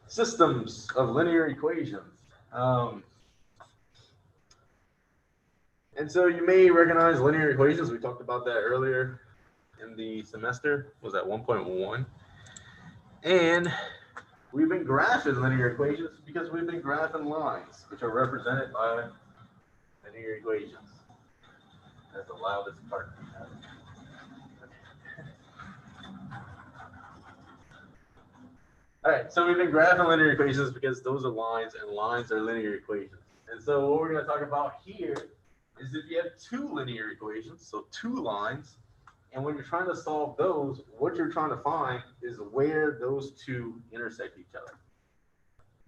systems of linear equations. And so you may recognize linear equations. We talked about that earlier in the semester. Was at 1.1. And we've been graphing linear equations because we've been graphing lines, which are represented by linear equations. That's the loudest part. All right, so we've been graphing linear equations because those are lines, and lines are linear equations. And so what we're going to talk about here is if you have two linear equations, so two lines, and when you're trying to solve those, what you're trying to find is where those two intersect each other.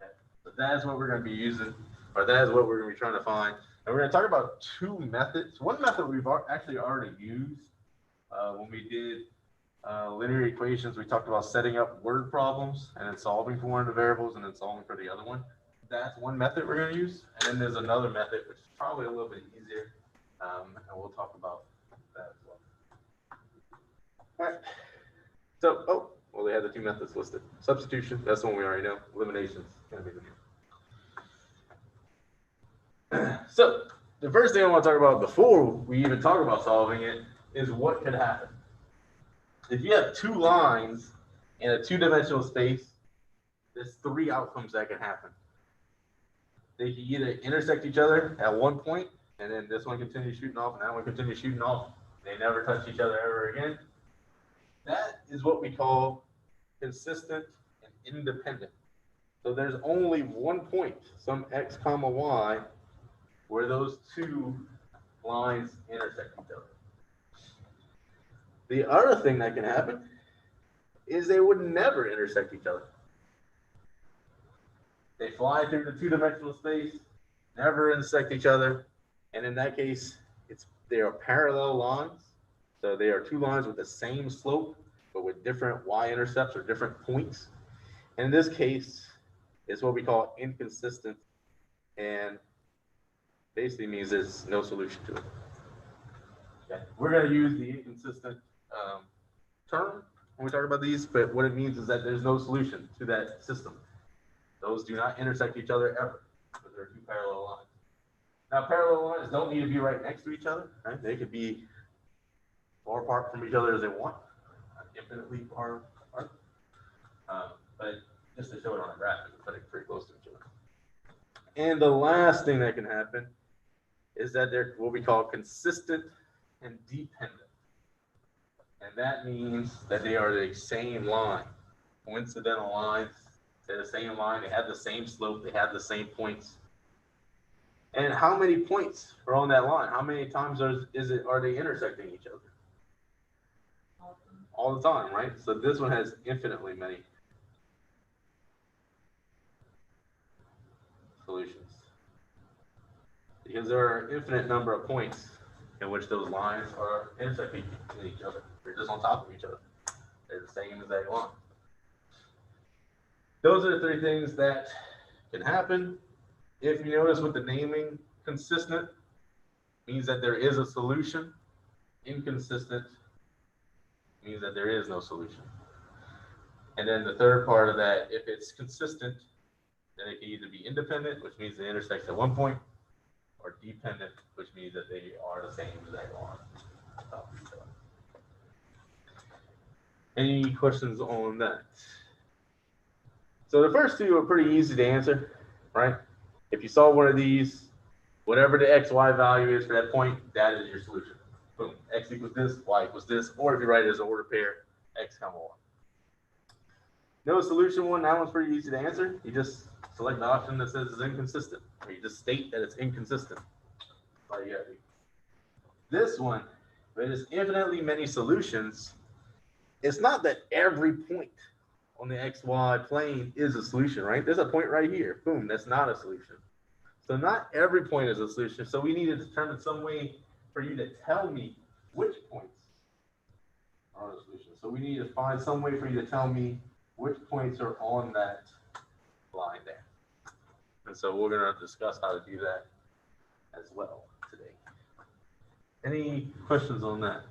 Okay? So that's what we're going to be using, or that is what we're going to be trying to find. And we're going to talk about two methods. One method we've actually already used when we did linear equations. We talked about setting up word problems and then solving for one of the variables and then solving for the other one. That's one method we're going to use. And then there's another method, which is probably a little bit easier. And we'll talk about that as well. All right. So, well, they have the two methods listed. Substitution, that's the one we already know. Elimination is going to be the new. So, the first thing I want to talk about before we even talk about solving it is what could happen. If you have two lines in a two-dimensional space, there's three outcomes that can happen. They can either intersect each other at one point, and then this one continues shooting off, and that one continues shooting off. They never touch each other ever again. That is what we call consistent and independent. So there's only one point, some x comma y, where those two lines intersect each other. The other thing that can happen is they would never intersect each other. They fly through the two-dimensional space, never intersect each other, and in that case, they are parallel lines. So they are two lines with the same slope, but with different y-intercepts or different points. And in this case, it's what we call inconsistent, and basically means there's no solution to it. Okay. We're going to use the inconsistent term when we talk about these, but what it means is that there's no solution to that system. Those do not intersect each other ever, because they're two parallel lines. Now, parallel lines don't need to be right next to each other, right? They could be far apart from each other as they want, infinitely far apart. But just to show it on a graph, we put it pretty close to each other. And the last thing that can happen is that they're what we call consistent and dependent. And that means that they are the same line. Coincidental lines, they're the same line, they have the same slope, they have the same points. And how many points are on that line? How many times are they intersecting each other? All the time, right? So this one has infinitely many solutions. Because there are an infinite number of points in which those lines are intersecting each other. They're just on top of each other. They're the same exact line. Those are the three things that can happen. If you notice with the naming, consistent means that there is a solution. Inconsistent means that there is no solution. And then the third part of that, if it's consistent, then it can either be independent, which means they intersect at one point, or dependent, which means that they are the same exact line. Any questions on that? So the first two are pretty easy to answer, right? If you solve one of these, whatever the x, y value is for that point, that is your solution. Boom, x equals this, y equals this, or if you write it as an order pair, x comma y. No solution one, that one's pretty easy to answer. You just select the option that says it's inconsistent, or you just state that it's inconsistent. That's all you gotta do. This one, where there's infinitely many solutions, it's not that every point on the xy plane is a solution, right? There's a point right here. Boom, that's not a solution. So not every point is a solution. So we need to determine some way for you to tell me which points are a solution. So we need to find some way for you to tell me which points are on that line there. And so we're going to discuss how to do that as well today. Any questions on that?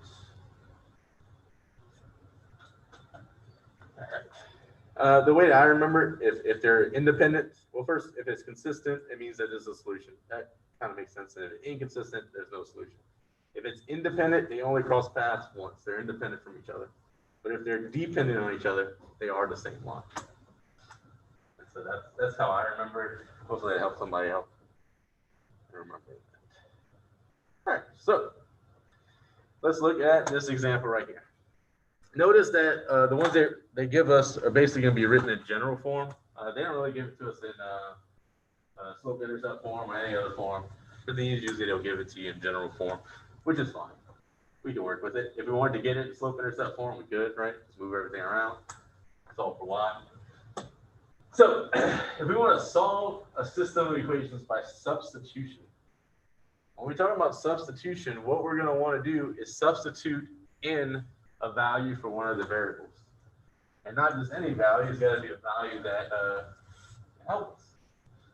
All right. The way that I remember, if they're independent, well, first, if it's consistent, it means that there's a solution. That kind of makes sense. And if it's inconsistent, there's no solution. If it's independent, they only cross paths once. They're independent from each other. But if they're dependent on each other, they are the same line. And so that's how I remember it. Hopefully it helps somebody else remember that. All right, so let's look at this example right here. Notice that the ones that they give us are basically going to be written in general form. They don't really give it to us in slope intercept form or any other form. For these, usually they'll give it to you in general form, which is fine. We can work with it. If we wanted to get it in slope intercept form, we could, right? Just move everything around. Solve for y. So if we want to solve a system of equations by substitution, when we talk about substitution, what we're going to want to do is substitute in a value for one of the variables. And not just any value, it's got to be a value that helps.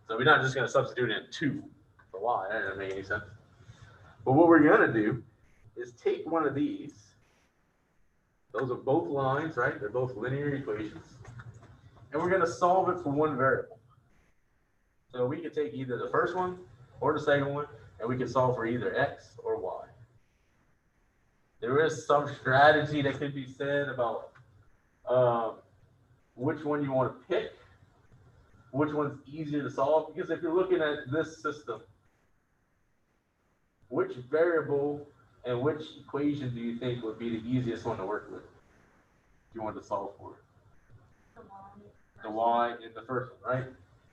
So we're not just going to substitute in 2 for y. That doesn't make any sense. But what we're going to do is take one of these. Those are both lines, right? They're both linear equations. And we're going to solve it for one variable. So we can take either the first one or the second one, and we can solve for either x or y. There is some strategy that could be said about which one you want to pick, which one's easier to solve. Because if you're looking at this system, which variable and which equation do you think would be the easiest one to work with if you want to solve for it? The y in the first one, right?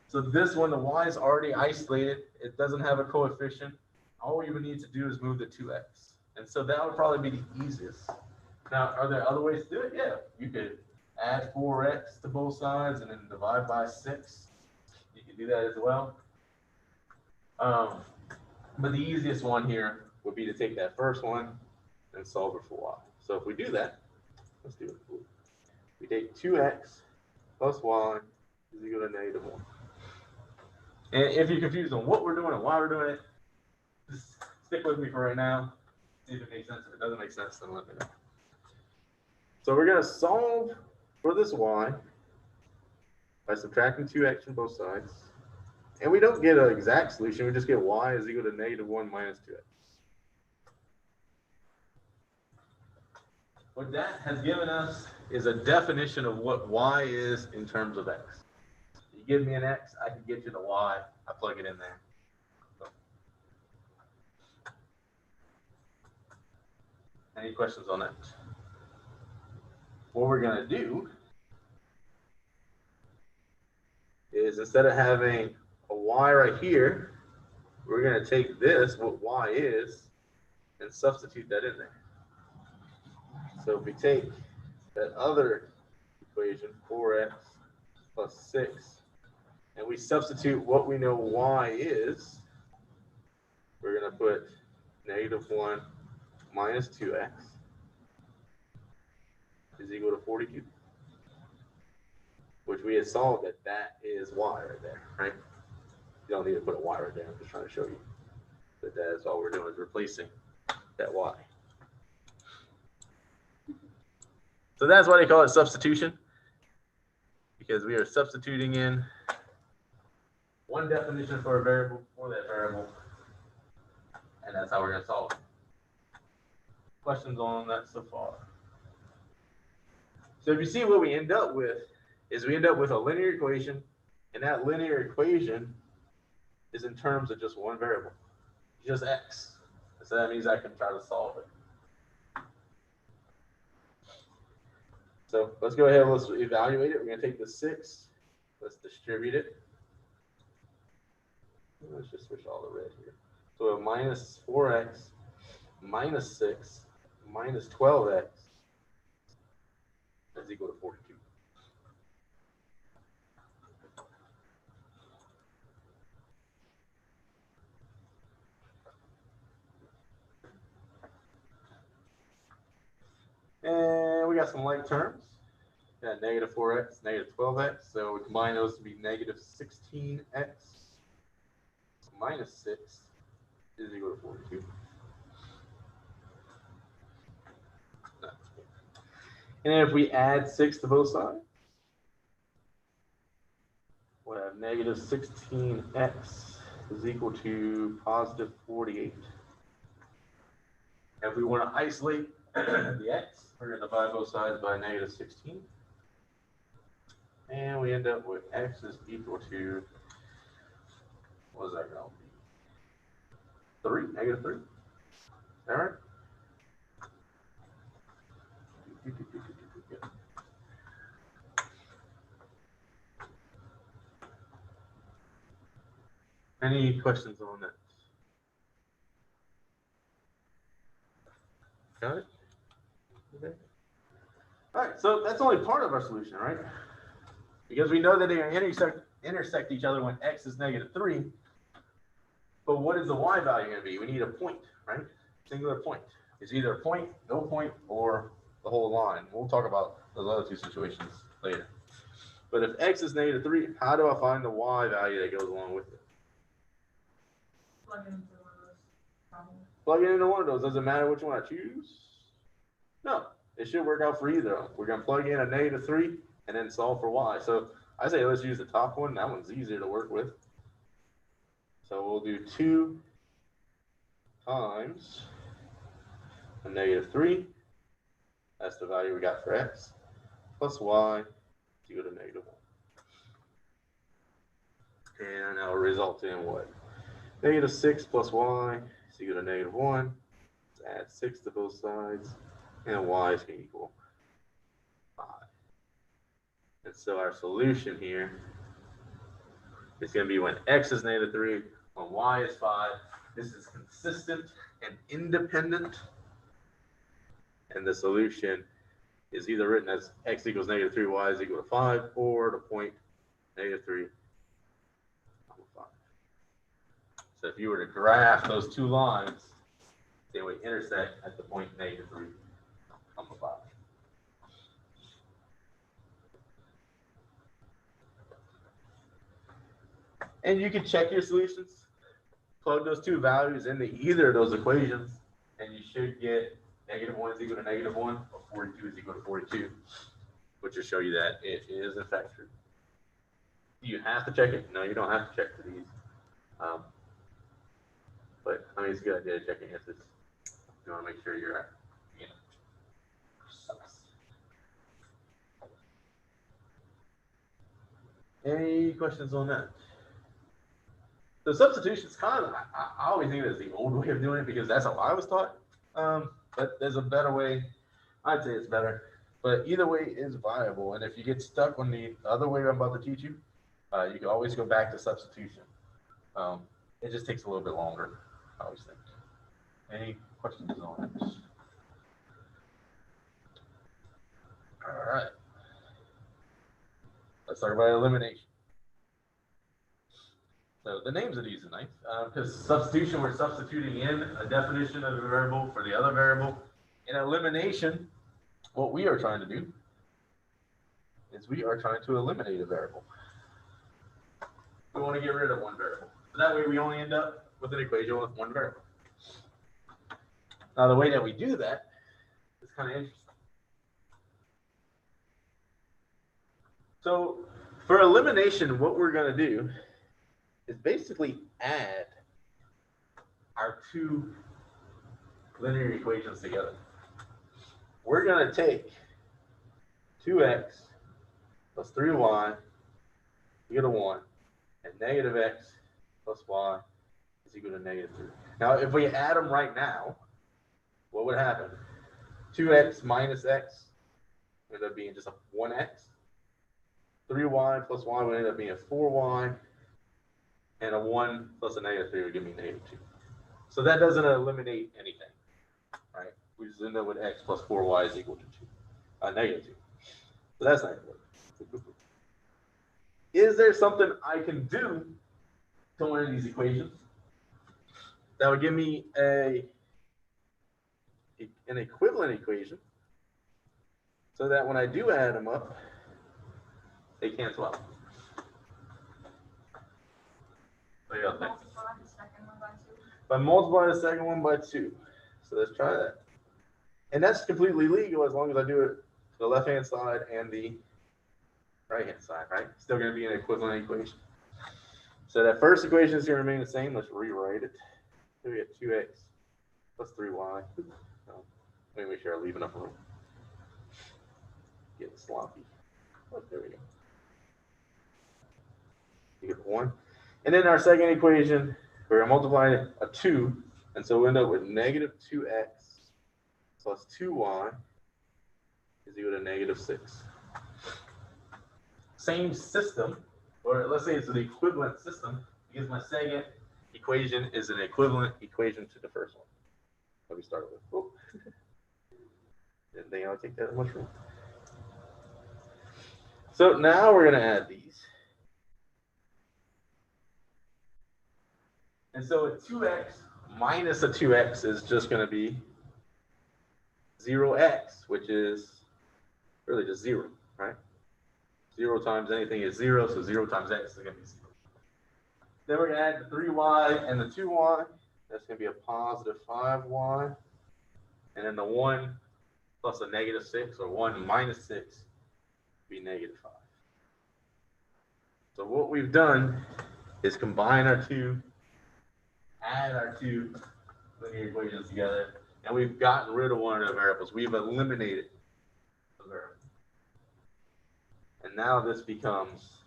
So this one, the y is already isolated. It doesn't have a coefficient. All you would need to do is move the 2x. And so that would probably be the easiest. Now, are there other ways to do it? Yeah, you could add 4x to both sides and then divide by 6. You can do that as well. But the easiest one here would be to take that first one and solve it for y. So if we do that, let's do it. We take 2x plus y is equal to -1. And if you're confused on what we're doing and why we're doing it, just stick with me for right now. See if it makes sense. If it doesn't make sense, then let me know. So we're going to solve for this y by subtracting 2x from both sides. And we don't get an exact solution. We just get y is equal to -1 minus 2x. What that has given us is a definition of what y is in terms of x. You give me an x, I can get you the y. I plug it in there. Any questions on that? What we're going to do is instead of having a y right here, we're going to take this, what y is, and substitute that in there. So if we take that other equation, 4x plus 6, and we substitute what we know y is, we're going to put -1 minus 2x is equal to 42, which we had solved that is y right there, right? You don't need to put a y right there. I'm just trying to show you that that's all we're doing is replacing that y. So that's why they call it substitution, because we are substituting in one definition for a variable for that variable, and that's how we're going to solve it. Questions on that so far? So if you see what we end up with is we end up with a linear equation, and that linear equation is in terms of just one variable, just x. So that means I can try to solve it. So let's go ahead and let's evaluate it. We're going to take the 6. Let's distribute it. Let's just switch all the red here. So minus 4x minus 6 minus 12x is equal to 42. And we got some like terms. Got negative 4x, negative 12x. So we combine those to be negative 16x minus 6 is equal to 42. And then if we add 6 to both sides, we have negative 16x is equal to positive 48. If we want to isolate the x, we're going to divide both sides by negative 16. And we end up with x is equal to, what is that going to be? 3, negative 3. All right. Any questions on that? Got it? Okay. All right, so that's only part of our solution, right? Because we know that they intersect each other when x is negative 3. But what is the y value going to be? We need a point, right? Singular point. It's either a point, no point, or the whole line. We'll talk about those other two situations later. But if x is negative 3, how do I find the y value that goes along with it? Plug it into one of those problems. Plug it into one of those. Does it matter which one I choose? No, it should work out for either of them. We're going to plug in a negative 3 and then solve for y. So I say let's use the top one. That one's easier to work with. So we'll do 2 times a negative 3. That's the value we got for x. Plus y is equal to negative 1. And that will result in what? Negative 6 plus y is equal to negative 1. Let's add 6 to both sides. And y is going to equal 5. And so our solution here is going to be when x is negative 3, when y is 5. This is consistent and independent. And the solution is either written as x equals negative 3, y is equal to 5, or the point negative 3, 5. So if you were to graph those two lines, they would intersect at the point negative 3, 5. And you can check your solutions, plug those two values into either of those equations, and you should get negative 1 is equal to negative 1, or 42 is equal to 42, which will show you that it is in fact true. Do you have to check it? No, you don't have to check for these. But I mean, it's a good idea to check it if it's, you want to make sure you're, you know, precise. Any questions on that? So substitution is kind of, I always think that's the old way of doing it because that's how I was taught. But there's a better way. I'd say it's better. But either way is viable. And if you get stuck on the other way I'm about to teach you, you can always go back to substitution. It just takes a little bit longer, I always think. Any questions on it? All right. Let's talk about elimination. So the names of these are nice because substitution, we're substituting in a definition of a variable for the other variable. In elimination, what we are trying to do is we are trying to eliminate a variable. We want to get rid of one variable. So that way we only end up with an equation with one variable. Now the way that we do that is kind of interesting. So for elimination, what we're going to do is basically add our two linear equations together. We're going to take 2x plus 3y equal to 1, and negative x plus y is equal to negative 3. Now, if we add them right now, what would happen? 2x minus x would end up being just a 1x. 3y plus y would end up being a 4y. And a 1 plus a negative 3 would give me negative 2. So that doesn't eliminate anything, right? We just end up with x plus 4y is equal to negative 2. So that's not good. Is there something I can do to one of these equations that would give me an equivalent equation so that when I do add them up, they cancel out? Multiply the second one by 2. By multiplying the second one by 2. So let's try that. And that's completely legal as long as I do it to the left-hand side and the right-hand side, right? Still going to be an equivalent equation. So that first equation is going to remain the same. Let's rewrite it. So we get 2x plus 3y. Let me make sure I leave enough room. Getting sloppy. Oh, there we go. You get 1. And then our second equation, we're going to multiply a 2. And so we end up with negative 2x plus 2y is equal to negative 6. Same system, or let's say it's an equivalent system, because my second equation is an equivalent equation to the first one. Let me start with. Oh. Didn't think I would take that much room. So now we're going to add these. And so a 2x minus a 2x is just going to be 0x, which is really just 0, right? 0 times anything is 0, so 0 times x is going to be 0. Then we're going to add the 3y and the 2y. That's going to be a positive 5y. And then the 1 plus a negative 6, or 1 minus 6, be negative 5. So what we've done is combine our two, add our two linear equations together, and we've gotten rid of one of the variables. We've eliminated the variable. And now this becomes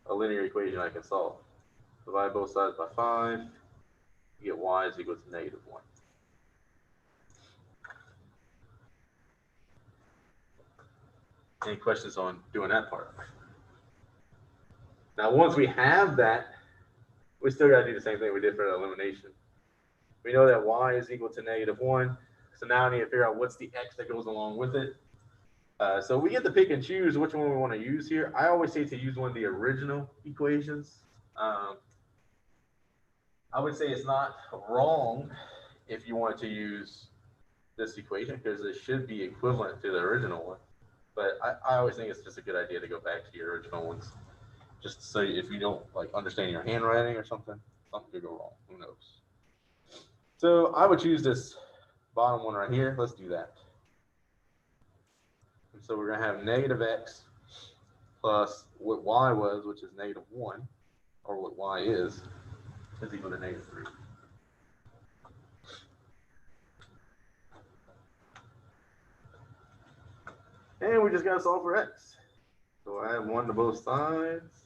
a linear equation I can solve. Divide both sides by 5, you get y is equal to negative 1. Any questions on doing that part? Now, once we have that, we still got to do the same thing we did for the elimination. We know that y is equal to negative 1. So now I need to figure out what's the x that goes along with it. So we get to pick and choose which one we want to use here. I always say to use one of the original equations. I would say it's not wrong if you want to use this equation, because it should be equivalent to the original one. But I always think it's just a good idea to go back to your original ones, just so if you don't like understand your handwriting or something could go wrong. Who knows? So I would choose this bottom one right here. Let's do that. And so we're going to have negative x plus what y was, which is negative 1, or what y is equal to negative 3. And we just got to solve for x. So I add 1 to both sides.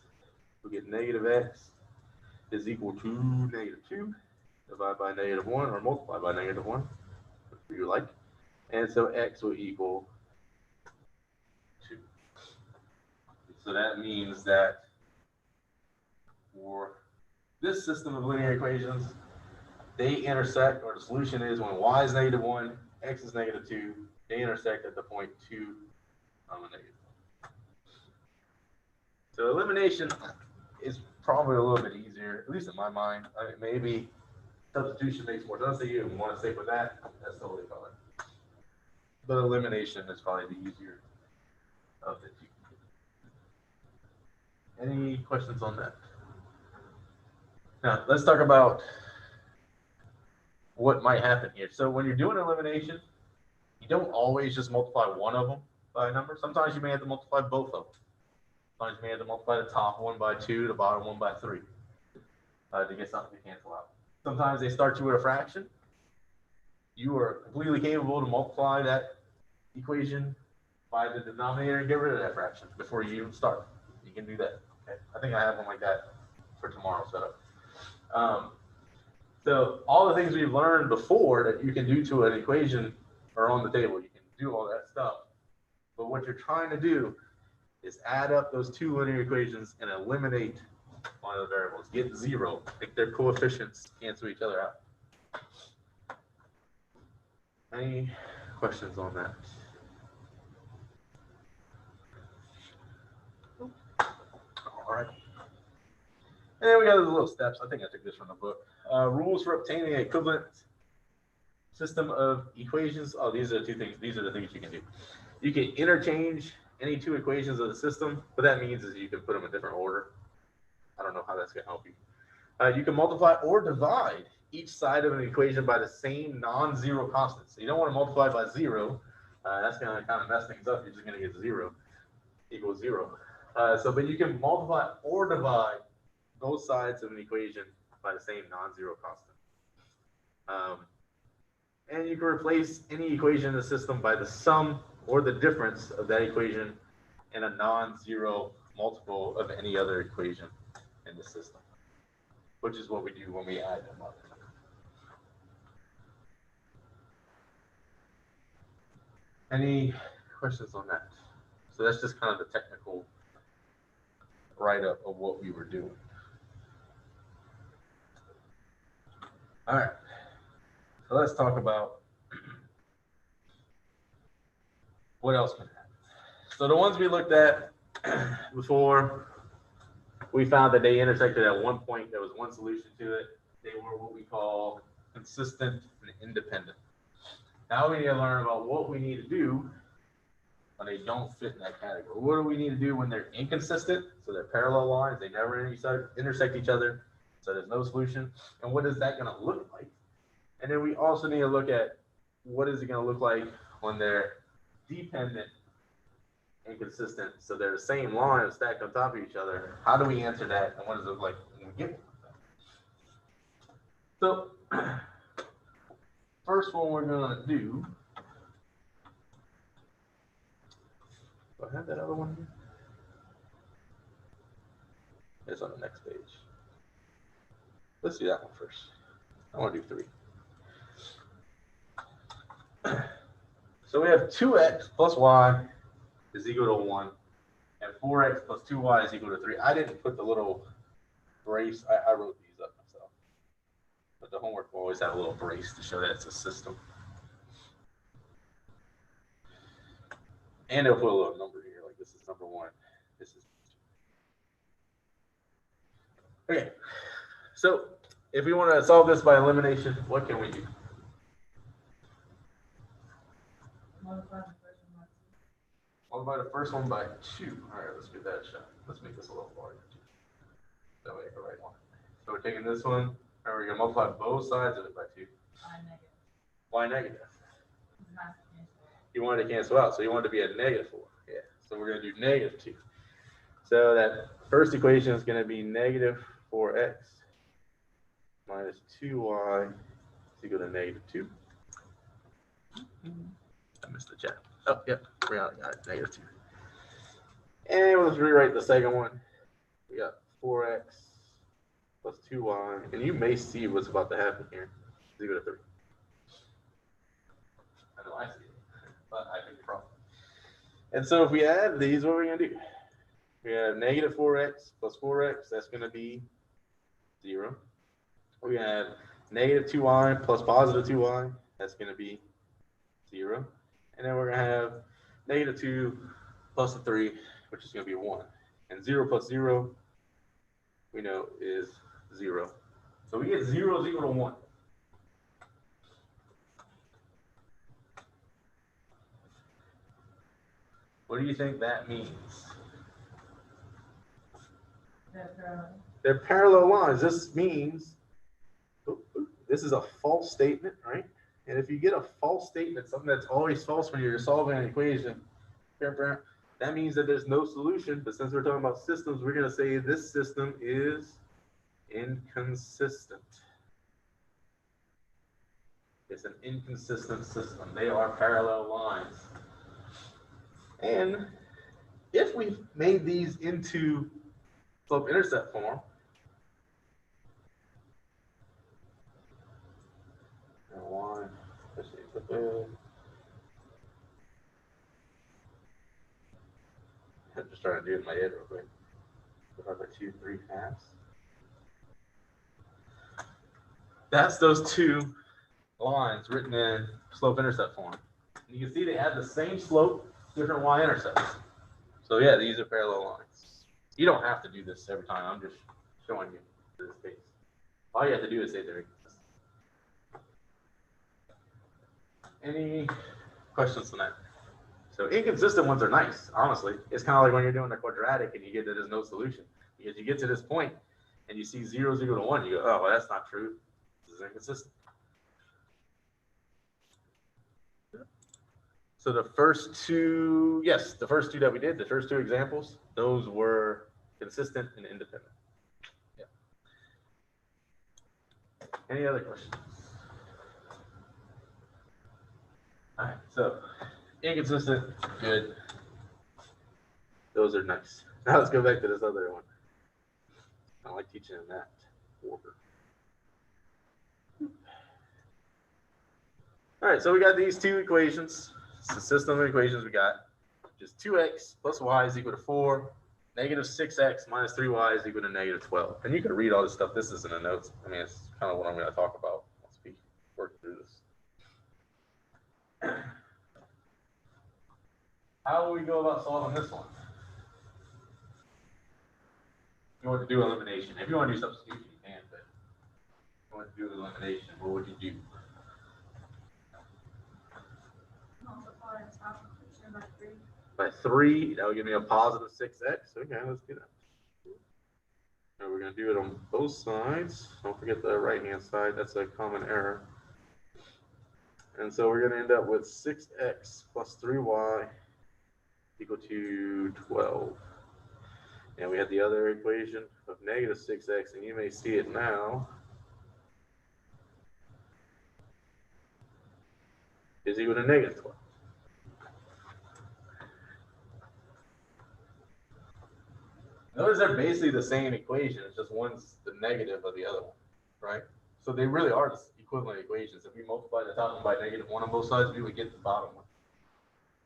We get negative x is equal to negative 2. Divide by negative 1, or multiply by negative 1, whatever you like. And so x will equal 2. So that means that for this system of linear equations, they intersect, or the solution is when y is negative 1, x is negative 2, they intersect at the point 2, negative 1. So elimination is probably a little bit easier, at least in my mind. I mean, maybe substitution makes more sense to you and want to stick with that. That's totally fine. But elimination is probably the easier of the two. Any questions on that? Now, let's talk about what might happen here. So when you're doing elimination, you don't always just multiply one of them by a number. Sometimes you may have to multiply both of them. Sometimes you may have to multiply the top one by 2, the bottom one by 3 to get something to cancel out. Sometimes they start you with a fraction. You are completely capable to multiply that equation by the denominator and get rid of that fraction before you even start. You can do that. Okay? I think I have one like that for tomorrow set up. So all the things we've learned before that you can do to an equation are on the table. You can do all that stuff. But what you're trying to do is add up those two linear equations and eliminate one of the variables. Get 0. Make their coefficients cancel each other out. Any questions on that? All right. And then we got the little steps. I think I took this from the book. Rules for obtaining an equivalent system of equations. Oh, these are the two things. These are the things you can do. You can interchange any two equations of the system. What that means is you can put them in different order. I don't know how that's going to help you. You can multiply or divide each side of an equation by the same non-zero constant. So you don't want to multiply by 0. That's going to kind of mess things up. You're just going to get 0. equals 0. But you can multiply or divide both sides of an equation by the same non-zero constant. And you can replace any equation in the system by the sum or the difference of that equation and a non-zero multiple of any other equation in the system, which is what we do when we add them up. Any questions on that? So that's just kind of the technical write-up of what we were doing. All right, so let's talk about what else can happen. So the ones we looked at before, we found that they intersected at one point. There was one solution to it. They were what we call consistent and independent. Now we need to learn about what we need to do when they don't fit in that category. What do we need to do when they're inconsistent? So they're parallel lines. They never intersect each other. So there's no solution. And what is that going to look like? And then we also need to look at what is it going to look like when they're dependent and consistent. So they're the same line stacked on top of each other. How do we answer that? And what does it look like when we get one? So first one we're going to do. Do I have that other one here? It's on the next page. Let's do that one first. I want to do 3. So we have 2x plus y is equal to 1, and 4x plus 2y is equal to 3. I didn't put the little brace. I wrote these up myself. But the homework will always have a little brace to show that it's a system. And they'll put a little number here, like this is number 1. This is 2. Okay. So if we want to solve this by elimination, what can we do? Multiply the first one by 2. All right, let's give that a shot. Let's make this a little larger. That way I can write one. So we're taking this one, and we're going to multiply both sides of it by 2. Why negative? You wanted to cancel out, so you wanted to be a -4. Yeah, so we're going to do -2. So that first equation is going to be -4x minus 2y is equal to -2. I missed the chat. Oh, yep, we got it, -2. And let's rewrite the second one. We got 4x plus 2y, and you may see what's about to happen here. Is equal to 3. I know I see it, but I think you're wrong. And so if we add these, what are we going to do? We have -4x plus 4x, that's going to be 0. We have -2y plus positive 2y, that's going to be 0. And then we're going to have -2 plus 3, which is going to be 1. And 0 plus 0, we know, is 0. So we get 0 is equal to 1. What do you think that means? They're parallel lines. This means this is a false statement, right? And if you get a false statement, something that's always false when you're solving an equation, that means that there's no solution. But since we're talking about systems, we're going to say this system is inconsistent. It's an inconsistent system. They are parallel lines. And if we made these into slope-intercept form, I'm just trying to do it in my head real quick. Divide by 2 3/2. That's those two lines written in slope-intercept form. And you can see they have the same slope, different y-intercepts. So yeah, these are parallel lines. You don't have to do this every time. I'm just showing you this case. All you have to do is say they're inconsistent. Any questions on that? So inconsistent ones are nice, honestly. It's kind of like when you're doing a quadratic and you get that there's no solution. Because you get to this point and you see 0 is equal to 1, you go, oh, well, that's not true. This is inconsistent. So the first two, yes, the first two that we did, the first two examples, those were consistent and independent. Yeah. Any other questions? All right, so inconsistent, good. Those are nice. Now let's go back to this other one. I like teaching in that order. All right, so we got these two equations. It's the system of equations we got. Just 2x plus y is equal to 4. Negative 6x minus 3y is equal to negative 12. And you can read all this stuff. This is in the notes. I mean, it's kind of what I'm going to talk about once we work through this. How will we go about solving this one? If you want to do elimination. If you want to do substitution, you can, but if you want to do elimination, what would you do? Multiply the top equation by 3. By 3, that would give me a positive 6x. Okay, let's do that. And we're going to do it on both sides. Don't forget the right-hand side. That's a common error. And so we're going to end up with 6x plus 3y equal to 12. And we had the other equation of negative 6x, and you may see it now, is equal to negative 12. Notice they're basically the same equation. It's just one's the negative of the other one, right? So they really are the equivalent equations. If we multiply the top one by -1 on both sides, we would get the bottom one.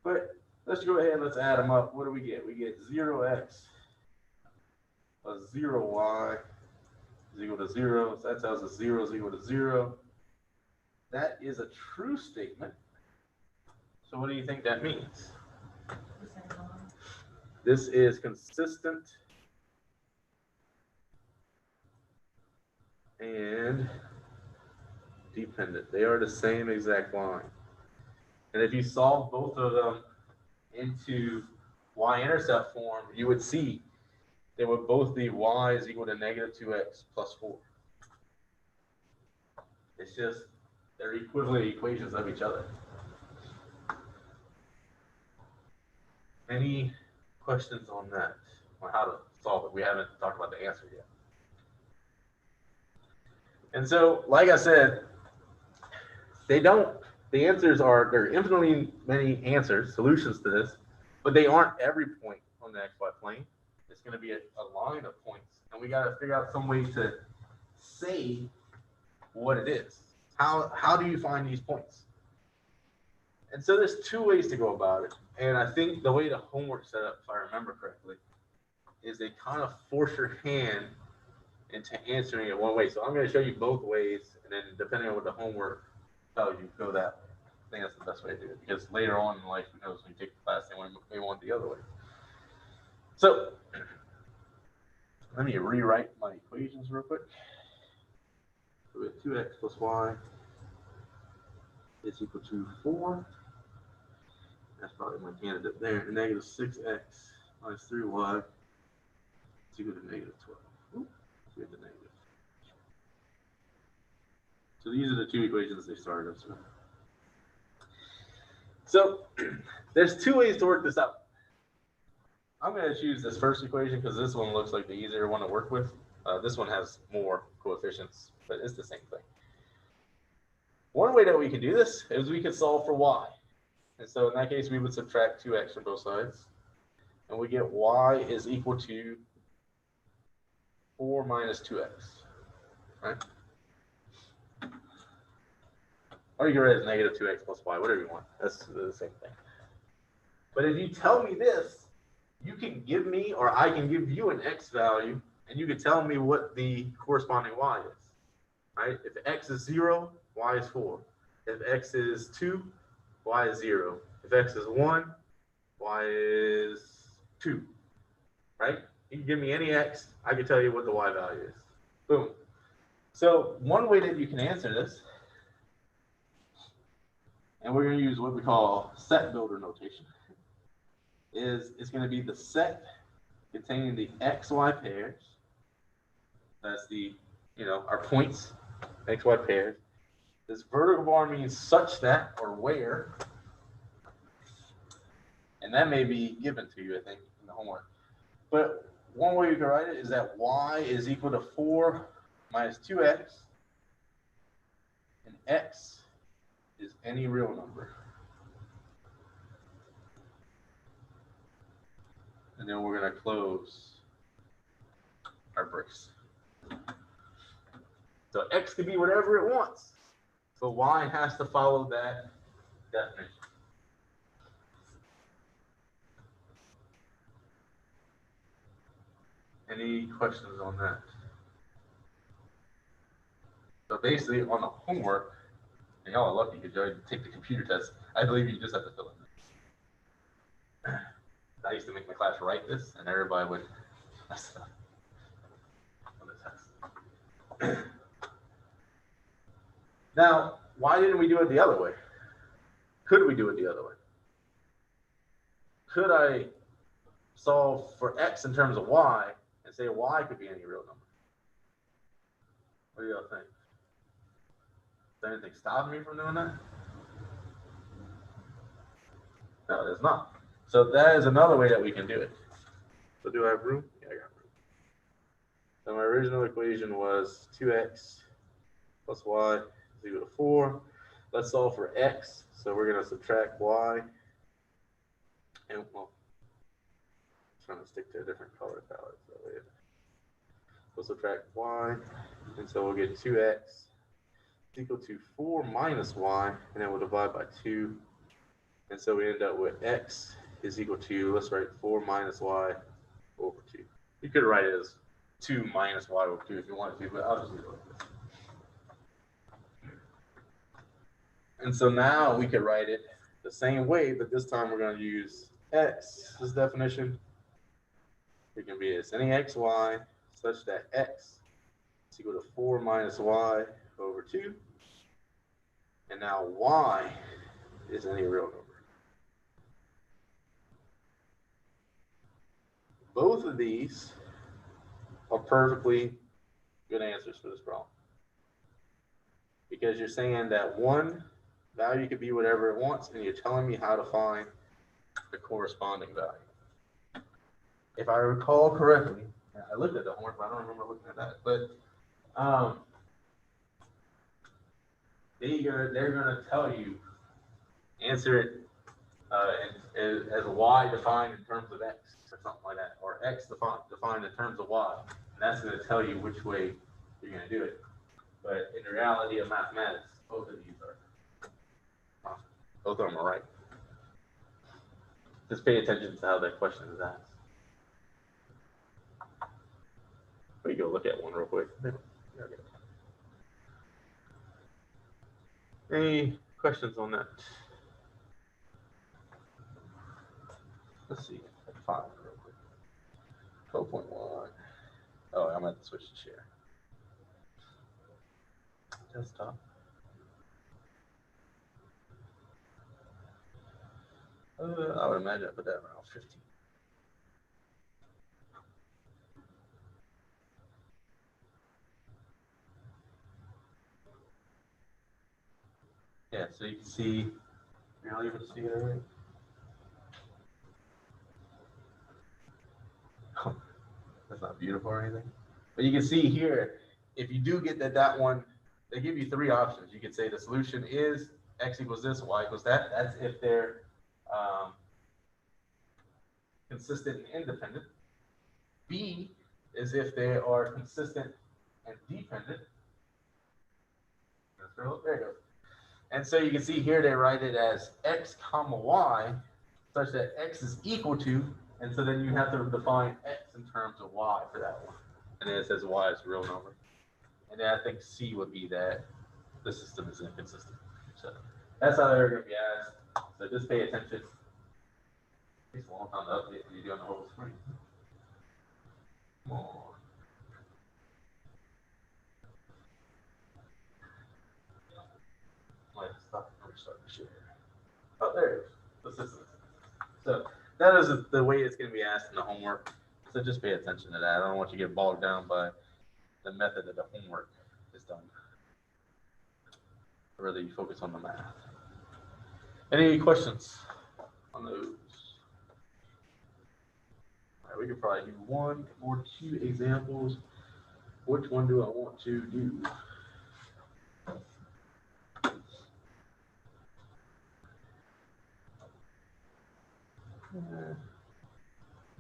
But let's go ahead and let's add them up. What do we get? We get 0x plus 0y is equal to 0. So that tells us 0 is equal to 0. That is a true statement. So what do you think that means? This is consistent and dependent. They are the same exact line. And if you solve both of them into y-intercept form, you would see they would both be y is equal to negative 2x plus 4. It's just they're equivalent equations of each other. Any questions on that, on how to solve it? We haven't talked about the answer yet. And so, like I said, the answers are, there are infinitely many answers, solutions to this, but they aren't every point on the xy plane. It's going to be a line of points, and we got to figure out some way to say what it is. How do you find these points? And so there's two ways to go about it. And I think the way the homework's set up, if I remember correctly, is they kind of force your hand into answering it one way. So I'm going to show you both ways, and then depending on what the homework tells you, go that way. I think that's the best way to do it, because later on in life, who knows, when you take the class, they want the other way. So let me rewrite my equations real quick. So we have 2x plus y is equal to 4. That's probably my candidate there. And negative 6x minus 3y is equal to negative 12. Ooh, we have the negative. So these are the two equations they started us with. So there's two ways to work this out. I'm going to choose this first equation because this one looks like the easier one to work with. This one has more coefficients, but it's the same thing. One way that we can do this is we could solve for y. And so in that case, we would subtract 2x from both sides. And we get y is equal to 4 minus 2x. Right? Or you can write it as negative 2x plus y, whatever you want. That's the same thing. But if you tell me this, you can give me, or I can give you an x value, and you can tell me what the corresponding y is. Right? If x is 0, y is 4. If x is 2, y is 0. If x is 1, y is 2. Right? You can give me any x, I can tell you what the y value is. Boom. So one way that you can answer this, and we're going to use what we call set builder notation, is it's going to be the set containing the xy pairs. That's the, our points, xy pairs. This vertical bar means such that, or where, And that may be given to you, I think, in the homework. But one way you can write it is that y is equal to 4 minus 2x, and x is any real number. And then we're going to close our brace. So x could be whatever it wants. So y has to follow that definition. Any questions on that? So basically on the homework, and y'all are lucky because you already take the computer test. I believe you just have to fill in this. I used to make my class write this, and everybody would mess it up on the test. Now, why didn't we do it the other way? Could we do it the other way? Could I solve for x in terms of y and say y could be any real number? What do y'all think? Does anything stop me from doing that? No, there's not. So that is another way that we can do it. So do I have room? Yeah, I got room. So my original equation was 2x plus y is equal to 4. Let's solve for x. So we're going to subtract y. And well, I'm trying to stick to a different color palette. So we'll subtract y. And so we'll get 2x is equal to 4 minus y. And then we'll divide by 2. And so we end up with x is equal to, let's write 4 minus y over 2. You could write it as 2 minus y over 2 if you wanted to, but I'll just leave it like this. And so now we could write it the same way, but this time we're going to use x as definition. It can be as any xy such that x is equal to 4 minus y over 2. And now y is any real number. Both of these are perfectly good answers for this problem. Because you're saying that one value could be whatever it wants, and you're telling me how to find the corresponding value. If I recall correctly, I looked at the homework, but I don't remember looking at that. But they're gonna tell you answer it as y defined in terms of x or something like that, or x defined in terms of y, and that's going to tell you which way you're going to do it. But in the reality of mathematics, both of these are both of them are right. Just pay attention to how that question is asked. Let me go look at one real quick. Any questions on that? Let's see. 5 real quick. 12.1. Oh, I'm going to switch to share. Desktop. I would imagine I put that around 15. Yeah, so you can see, you're able to see it already. That's not beautiful or anything. But you can see here, if you do get that one, they give you 3 options. You could say the solution is x equals this, y equals that. That's if they're consistent and independent. B is if they are consistent and dependent. There it goes. And so you can see here they write it as x comma y, such that x is equal to, and so then you have to define x in terms of y for that one. And then it says y is a real number. And then I think C would be that the system is inconsistent. So that's how they're going to be asked. So just pay attention. It takes a long time to update when you're doing the whole screen. Come on. Let's stop and restart the share. Oh, there it is. The system. So that is the way it's going to be asked in the homework. So just pay attention to that. I don't want you to get bogged down by the method that the homework is done. Really focus on the math. Any questions on those? right, we could probably do 1 or 2 examples. Which one do I want to do?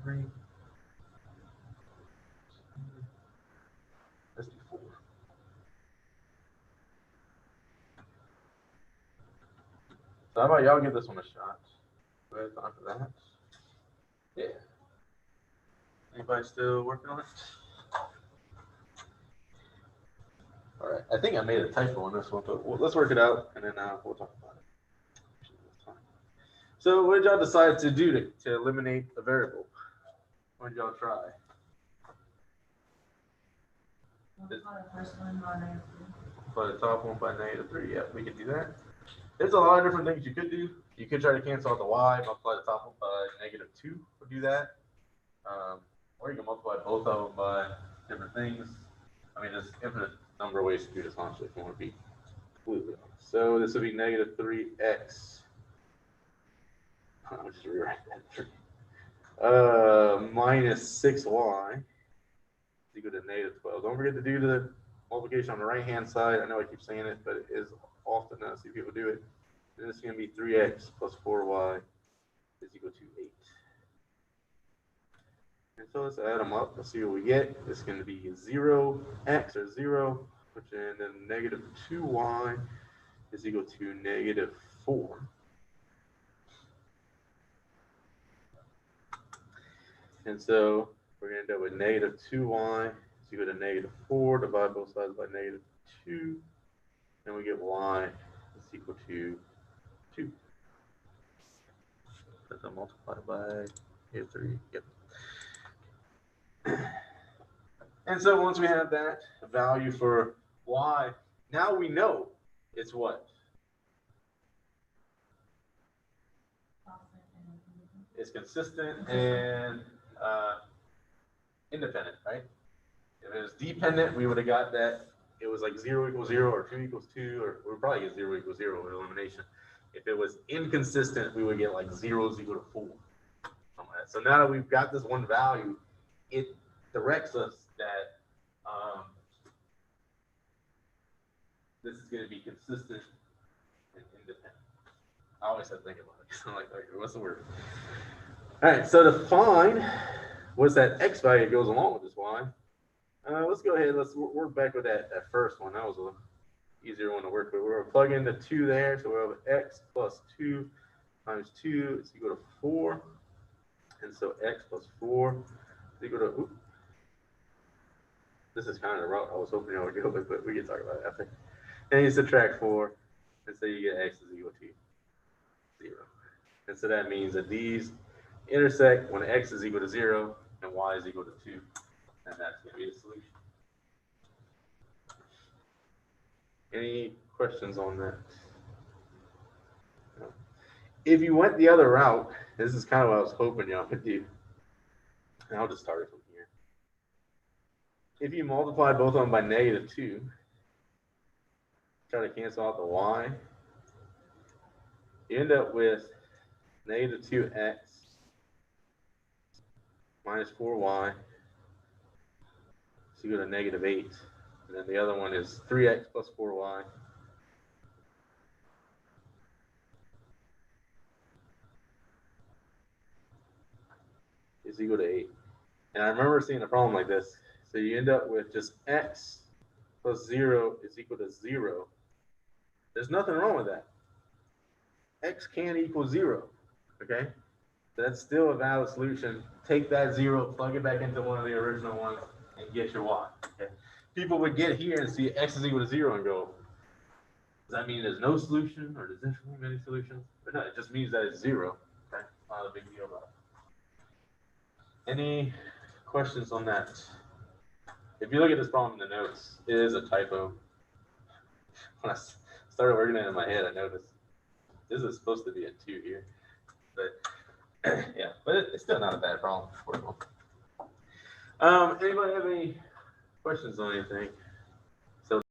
Three. Let's do 4. So how about y'all give this one a shot? Go ahead, time for that. Yeah. Anybody still working on it? All right. I think I made a typo on this one, but let's work it out, and then we'll talk about it. So what did y'all decide to do to eliminate a variable? What did y'all try? Multiply the first one by -3. Multiply the top one by -3. Yeah, we can do that. There's a lot of different things you could do. You could try to cancel out the y, multiply the top one by -2. We'll do that. Or you can multiply both of them by different things. I mean, there's infinite number of ways to do this, honestly, if you want to be completely honest. So this would be -3x. I'll just rewrite that. Minus 6y is equal to -12. Don't forget to do the multiplication on the right-hand side. I know I keep saying it, but it is often I see people do it. And this is going to be 3x plus 4y is equal to 8. And so let's add them up. Let's see what we get. It's going to be 0x or 0, which and then -2y is equal to -4. And so we're going to end up with -2y is equal to -4. Divide both sides by -2. And we get y is equal to 2. That's multiplied by -3. Yep. And so once we have that value for y, now we know it's what? It's consistent and independent, right? If it was dependent, we would have got that it was like 0 = 0 or 2 = 2, or we would probably get 0 = 0 with elimination. If it was inconsistent, we would get like 0 is equal to 4. So now that we've got this one value, it directs us that this is going to be consistent and independent. I always have to think about it. I'm like, okay, what's the word? All right, so to find what's that x value that goes along with this y, let's go ahead. Let's work back with that first one. That was a easier one to work with. We're going to plug in the 2 there. So we have x plus 2 times 2 is equal to 4. And so x plus 4 is equal to, this is kind of the route I was hoping I would go with, but we can talk about it after. And you subtract 4, and so you get x is equal to 0. And so that means that these intersect when x is equal to 0 and y is equal to 2. And that's going to be the solution. Any questions on that? No. If you went the other route, this is kind of what I was hoping y'all would do. And I'll just start it from here. If you multiply both of them by -2, try to cancel out the y, you end up with -2x minus 4y is equal to -8. And then the other one is 3x plus 4y is equal to 8. And I remember seeing a problem like this. So you end up with just x plus 0 is equal to 0. There's nothing wrong with that. X can equal 0, okay? That's still a valid solution. Take that 0, plug it back into one of the original ones, and get your y. Okay? People would get here and see x is equal to 0 and go, does that mean there's no solution, or does this mean any solutions? But no, it just means that it's 0. Okay? Not a big deal about it. Any questions on that? If you look at this problem in the notes, it is a typo. When I started working it in my head, I noticed this is supposed to be a 2 here. But yeah, but it's still not a bad problem. Anybody have any questions on anything?